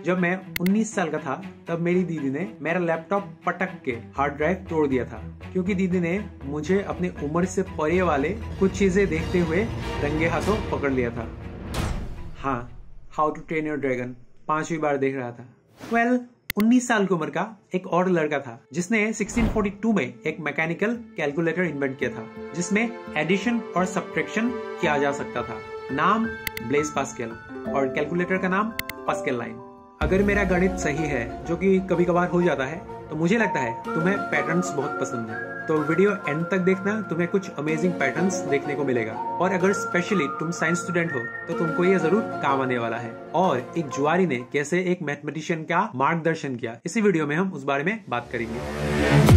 जब मैं 19 साल का था तब मेरी दीदी ने मेरा लैपटॉप पटक के हार्ड ड्राइव तोड़ दिया था, क्योंकि दीदी ने मुझे अपने उम्र से परे वाले कुछ चीजें देखते हुए रंगे हाथों पकड़ लिया था। हाँ, how to train your dragon 5वीं बार देख रहा था। 19 साल की उम्र का एक और लड़का था जिसने 1642 में एक मैकेनिकल कैलकुलेटर इन्वेंट किया था जिसमें एडिशन और सब्ट्रैक्शन किया जा सकता था। नाम ब्लेज पास्कल और कैलकुलेटर का नाम पास्कल लाइन। अगर मेरा गणित सही है, जो कि कभी कभार हो जाता है, तो मुझे लगता है तुम्हें पैटर्न्स बहुत पसंद है। तो वीडियो एंड तक देखना, तुम्हें कुछ अमेजिंग पैटर्न्स देखने को मिलेगा। और अगर स्पेशली तुम साइंस स्टूडेंट हो तो तुमको ये जरूर काम आने वाला है। और एक जुआरी ने कैसे एक मैथमेटिशियन का मार्गदर्शन किया, इसी वीडियो में हम उस बारे में बात करेंगे।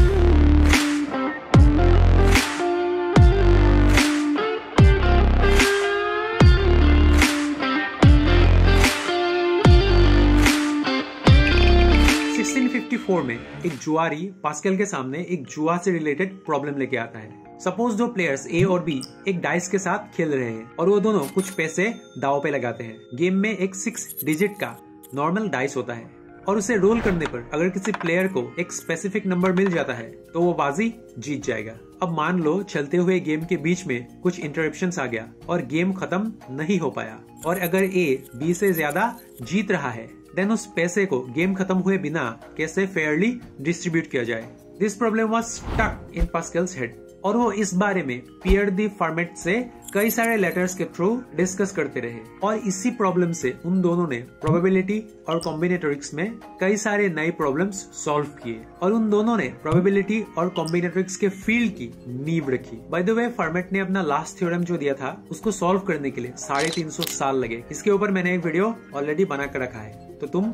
1654 में एक जुआरी पास्कल के सामने एक जुआ से रिलेटेड प्रॉब्लम लेके आता है। सपोज दो प्लेयर्स ए और बी एक डाइस के साथ खेल रहे हैं और वो दोनों कुछ पैसे दांव पे लगाते हैं। गेम में एक 6 डिजिट का नॉर्मल डाइस होता है और उसे रोल करने पर अगर किसी प्लेयर को एक स्पेसिफिक नंबर मिल जाता है तो वो बाजी जीत जाएगा। अब मान लो चलते हुए गेम के बीच में कुछ इंटरप्शंस आ गया और गेम खत्म नहीं हो पाया, और अगर ए बी से ज्यादा जीत रहा है देन उस पैसे को गेम खत्म हुए बिना कैसे फेयरली डिस्ट्रीब्यूट किया जाए। This problem was stuck in Pascal's head और वो इस बारे में पियर दी फॉर्मेट से कई सारे लेटर्स के थ्रू डिस्कस करते रहे, और इसी प्रॉब्लम से उन दोनों ने प्रोबेबिलिटी और कॉम्बिनेटोरिक्स में कई सारे नए प्रॉब्लम्स सॉल्व किए, और उन दोनों ने प्रोबेबिलिटी और कॉम्बिनेटोरिक्स के फील्ड की नींव रखी। बाय द वे, फॉर्मेट ने अपना लास्ट थ्योरम जो दिया था उसको सॉल्व करने के लिए 350 साल लगे। इसके ऊपर मैंने एक वीडियो ऑलरेडी बना कर रखा है, तो तुम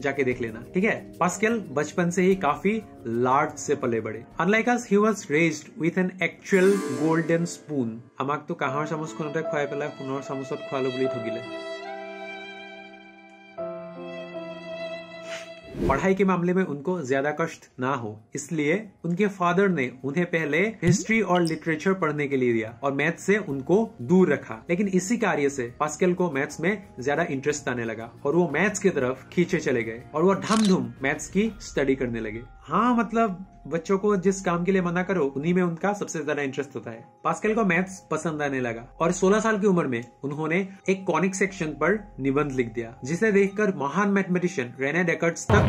जाके देख लेना, ठीक है। पास्कल बचपन से ही काफी लाड से पले बड़े। Unlike us, he was raised with an actual golden spoon. আমাক তো কাঁহৰ চামুচখনতে খুৱাই পেলাই সোণৰ চামুচত খোৱালো বুলি ঠগিলে। पढ़ाई के मामले में उनको ज्यादा कष्ट ना हो इसलिए उनके फादर ने उन्हें पहले हिस्ट्री और लिटरेचर पढ़ने के लिए दिया और मैथ्स से उनको दूर रखा। लेकिन इसी कार्य से पास्कल को मैथ्स में ज्यादा इंटरेस्ट आने लगा और वो मैथ्स की तरफ खींचे चले गए और वो धम मैथ्स की स्टडी करने लगे। हाँ, मतलब बच्चों को जिस काम के लिए मना करो उन्हीं में उनका सबसे ज्यादा इंटरेस्ट होता है। पास्कल को मैथ्स पसंद आने लगा और 16 साल की उम्र में उन्होंने एक कॉनिक सेक्शन पर निबंध लिख दिया, जिसे देखकर महान मैथमेटिशियन रेने डेकार्ट्स तक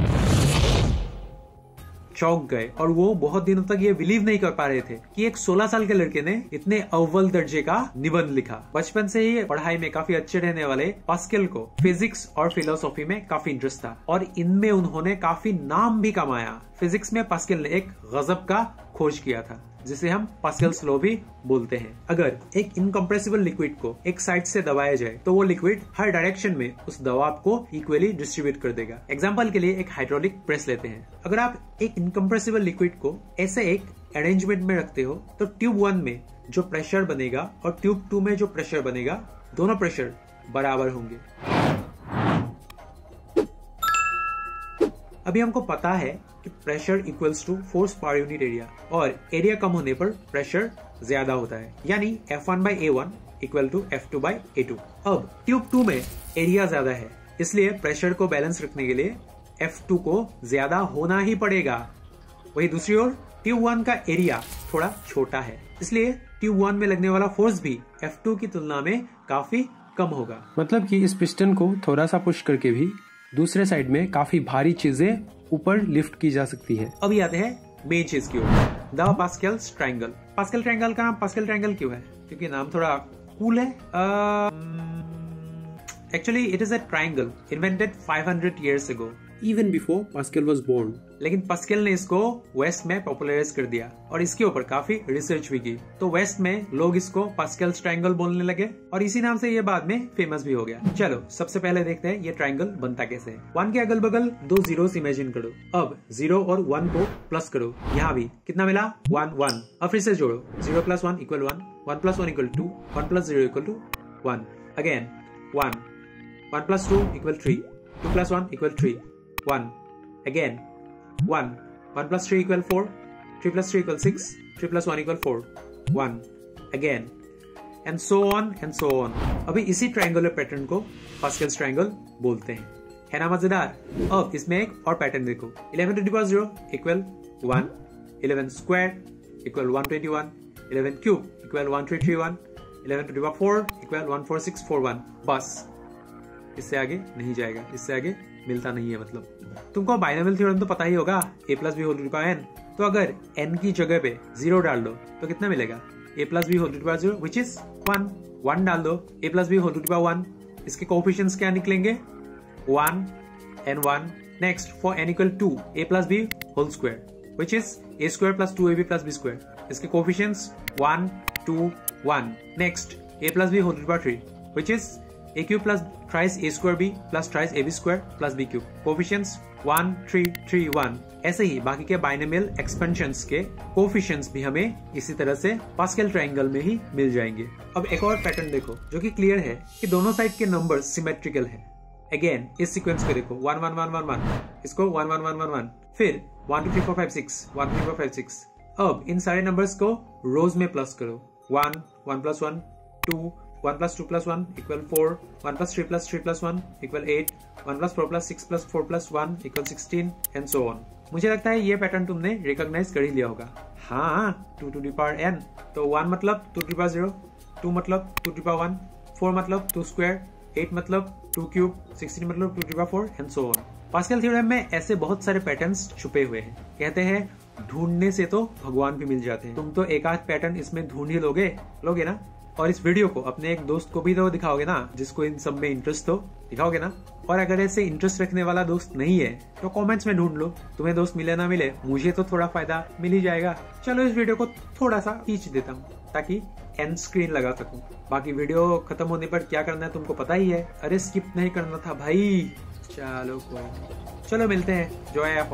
चौंक गए और वो बहुत दिनों तक ये बिलीव नहीं कर पा रहे थे कि एक 16 साल के लड़के ने इतने अव्वल दर्जे का निबंध लिखा। बचपन से ही पढ़ाई में काफी अच्छे रहने वाले पास्कल को फिजिक्स और फिलोसॉफी में काफी इंटरेस्ट था और इनमें उन्होंने काफी नाम भी कमाया। फिजिक्स में पास्कल ने एक गजब का खोज किया था जिसे हम पास्कल्स लॉ भी बोलते हैं। अगर एक इनकम्प्रेसिबल लिक्विड को एक साइड से दबाया जाए तो वो लिक्विड हर डायरेक्शन में उस दबाव को इक्वली डिस्ट्रीब्यूट कर देगा। एग्जांपल के लिए एक हाइड्रोलिक प्रेस लेते हैं। अगर आप एक इनकम्प्रेसिबल लिक्विड को ऐसे एक अरेंजमेंट में रखते हो तो ट्यूब 1 में जो प्रेशर बनेगा और ट्यूब 2 में जो प्रेशर बनेगा, दोनों प्रेशर बराबर होंगे। अभी हमको पता है कि pressure equals to force per unit area और एरिया कम होने पर प्रेशर ज्यादा होता है, यानी F1/A1 इक्वल टू F2/A2। अब ट्यूब 2 में एरिया ज्यादा है इसलिए प्रेशर को बैलेंस रखने के लिए F2 को ज्यादा होना ही पड़ेगा। वही दूसरी ओर ट्यूब 1 का एरिया थोड़ा छोटा है इसलिए ट्यूब 1 में लगने वाला फोर्स भी F2 की तुलना में काफी कम होगा। मतलब कि इस पिस्टन को थोड़ा सा पुश करके भी दूसरे साइड में काफी भारी चीजें ऊपर लिफ्ट की जा सकती है। अभी आते हैं मेन चीज की ओर, the Pascal's triangle. Pascal triangle का नाम पास्कल ट्रायंगल क्यों है? क्योंकि नाम थोड़ा कूल है। Actually it is a triangle invented 500 years ago, even before Pascal was born। लेकिन पास्कल ने इसको वेस्ट में पॉपुलराइज कर दिया और इसके ऊपर काफी रिसर्च भी की, तो वेस्ट में लोग इसको पास्कल्स ट्रायंगल बोलने लगे और इसी नाम से ये बाद में फेमस भी हो गया। चलो सबसे पहले देखते हैं ये ट्रायंगल बनता कैसे है। 1 के अगल बगल 2 जीरोस इमेजिन करो। अब 0 और 1 को प्लस करो। यहाँ भी कितना मिला? 1 1। अब फिर से जोड़ो। 0 + 1 = 1, 1 + 1 = 2, 1 + 0 = 1। Again 1, 1 + 2 = 3, 2 + 1 = 3, 1, again 1, 1 + 3 = 4, 3 + 3 = 6, 3 + 1 = 4, 1, again, and so on and so on। अभी इसी ट्रायंगुलर पैटर्न को पास्कल्स ट्रायंगल बोलते हैं। है ना मजेदार। अब इसमें एक और पैटर्न देखो, 11 to the power 0 equal 1, 11 square equal 121, 11 cube equal 1331, 11 to the power 4 equal 14641। बस इससे आगे नहीं जाएगा, इससे आगे मिलता नहीं है। मतलब तुमको बाइनोमियल थ्योरम तो पता ही होगा, a plus B whole to the power n। तो अगर n की जगह पे 0 डाल दो तो कितना मिलेगा, a plus B whole to the power 0 which is 1। 1 डाल दो, a plus B whole to the power 1, इसके कोएफिशिएंट्स क्या निकलेंगे, 1 and 1। Next for n equal 2, a plus B whole square which is a square plus 2ab plus b square, इसके coefficients 1 2 1। Next a plus B whole to the power 3 which is a cube plus ट्राइस a square b plus ट्राइस ab square plus b cube, coefficients 1 3 3 1। ऐसे ही बाकी के binomial expansions के coefficients भी हमें इसी तरह से पास्कल ट्रायंगल में ही मिल जाएंगे। अब एक और पैटर्न देखो जो कि क्लियर है कि दोनों साइड के नंबर्स सिमेट्रिकल है। अगेन इस सीक्वेंस को देखो, 1 1 1 1 1, इसको 1 1 1 1 1, फिर 1 2 3 4 5 6, 1 2 3 4 5 6। अब इन सारे नंबर्स को रोज में प्लस करो, 1 1 plus 1 2, 1 plus 2 plus 1 equal 4, 1 plus 3 plus 1 equal 8, 1 plus 4 plus 6 plus 4 plus 1 equal 16 and so on. मुझे लगता है ये पैटर्न तुमने रिकॉग्नाइज कर ही लिया होगा। हाँ, 2 to the power n, तो 1 मतलब 2 to the power 0, 2 मतलब 2 to the power 1, 4 मतलब 2 स्क्वायर, 8 मतलब 2 क्यूब, 16 मतलब 2 to the power 4 and so on. Pascal theorem में ऐसे बहुत सारे पैटर्न्स छुपे हुए हैं। कहते हैं ढूंढने से तो भगवान भी मिल जाते हैं। तुम तो एक आध पैटर्न इसमें ढूंढ ही लोगे ना। और इस वीडियो को अपने एक दोस्त को भी तो दिखाओगे ना, जिसको इन सब में इंटरेस्ट हो, दिखाओगे ना। और अगर ऐसे इंटरेस्ट रखने वाला दोस्त नहीं है तो कमेंट्स में ढूंढ लो। तुम्हें दोस्त मिले ना मिले, मुझे तो थोड़ा फायदा मिल ही जाएगा। चलो इस वीडियो को थोड़ा सा खींच देता हूँ ताकि एंड स्क्रीन लगा सकूं। बाकी वीडियो खत्म होने पर क्या करना है तुमको पता ही है। अरे स्किप नहीं करना था भाई। चलो मिलते हैं। जो है आप